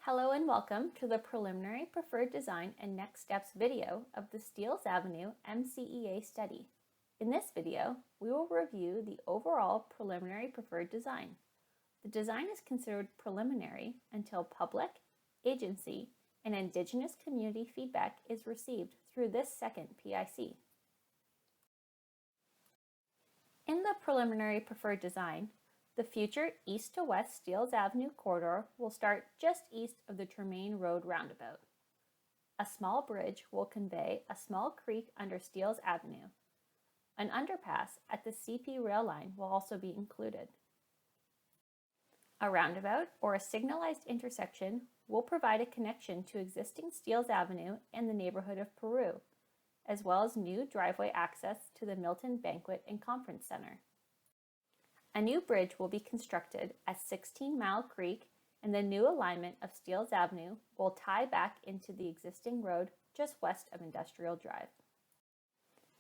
Hello and welcome to the Preliminary Preferred Design and Next Steps video of the Steeles Avenue MCEA study. In this video, we will review the overall preliminary preferred design. The design is considered preliminary until public, agency, and Indigenous community feedback is received through this second PIC. In the preliminary preferred design, the future east to west Steeles Avenue corridor will start just east of the Tremaine Road roundabout. A small bridge will convey a small creek under Steeles Avenue. An underpass at the CP rail line will also be included. A roundabout or a signalized intersection will provide a connection to existing Steeles Avenue and the neighborhood of Peru, as well as new driveway access to the Milton Banquet and Conference Center. A new bridge will be constructed at 16 Mile Creek, and the new alignment of Steeles Avenue will tie back into the existing road just west of Industrial Drive.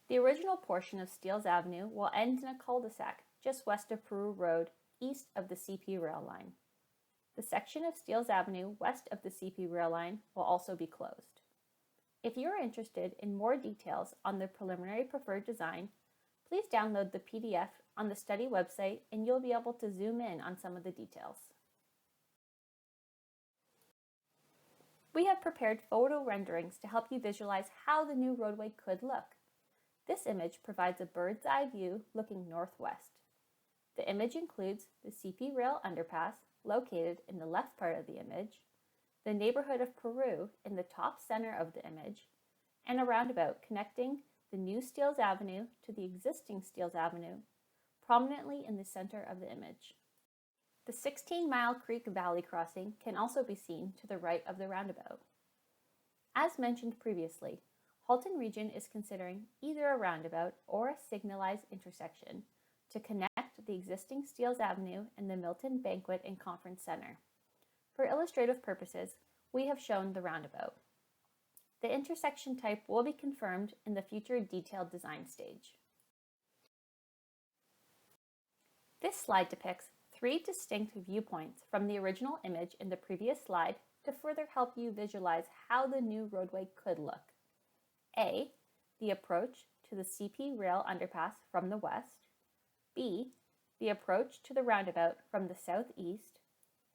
The original portion of Steeles Avenue will end in a cul-de-sac just west of Peru Road, east of the CP rail line. The section of Steeles Avenue west of the CP rail line will also be closed. If you are interested in more details on the preliminary preferred design, please download the PDF on the study website and you'll be able to zoom in on some of the details. We have prepared photo renderings to help you visualize how the new roadway could look. This image provides a bird's eye view looking northwest. The image includes the CP rail underpass located in the left part of the image, the neighborhood of Peru in the top center of the image, and a roundabout connecting the new Steeles Avenue to the existing Steeles Avenue, prominently in the center of the image. The 16 Mile Creek Valley crossing can also be seen to the right of the roundabout. As mentioned previously, Halton Region is considering either a roundabout or a signalized intersection to connect the existing Steeles Avenue and the Milton Banquet and Conference Center. For illustrative purposes, we have shown the roundabout. The intersection type will be confirmed in the future detailed design stage. This slide depicts three distinct viewpoints from the original image in the previous slide to further help you visualize how the new roadway could look. A, the approach to the CP rail underpass from the west. B, the approach to the roundabout from the southeast.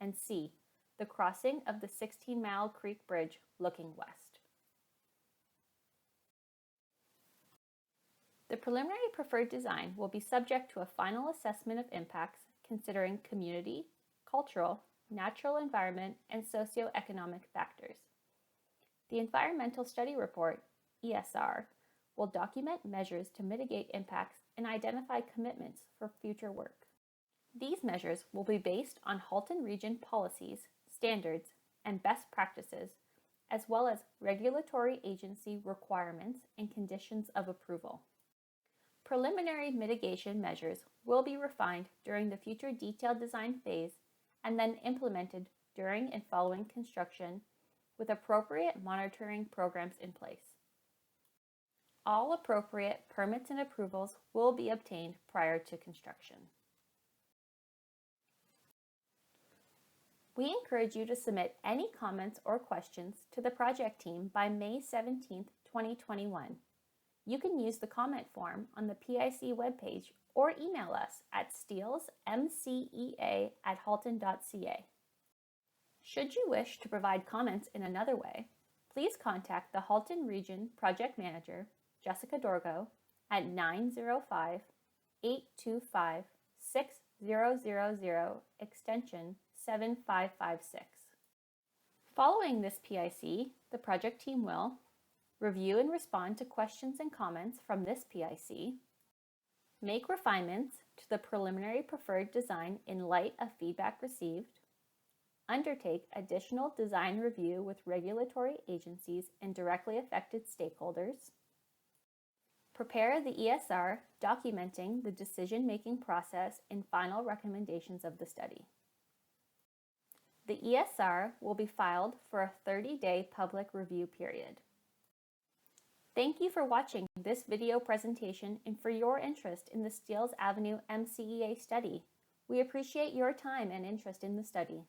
And C, the crossing of the 16 Mile Creek Bridge looking west. The preliminary preferred design will be subject to a final assessment of impacts considering community, cultural, natural environment, and socioeconomic factors. The Environmental Study Report, ESR, will document measures to mitigate impacts and identify commitments for future work. These measures will be based on Halton Region policies, standards, and best practices, as well as regulatory agency requirements and conditions of approval. Preliminary mitigation measures will be refined during the future detailed design phase and then implemented during and following construction with appropriate monitoring programs in place. All appropriate permits and approvals will be obtained prior to construction. We encourage you to submit any comments or questions to the project team by May 17, 2021. You can use the comment form on the PIC webpage or email us at steelesmcea@halton.ca. Should you wish to provide comments in another way, please contact the Halton Region Project Manager, Jessica Dorgo, at 905-825-6000 extension 7556. Following this PIC, the project team will review and respond to questions and comments from this PIC, make refinements to the preliminary preferred design in light of feedback received, undertake additional design review with regulatory agencies and directly affected stakeholders, prepare the ESR documenting the decision-making process and final recommendations of the study. The ESR will be filed for a 30-day public review period. Thank you for watching this video presentation and for your interest in the Steeles Avenue MCEA study. We appreciate your time and interest in the study.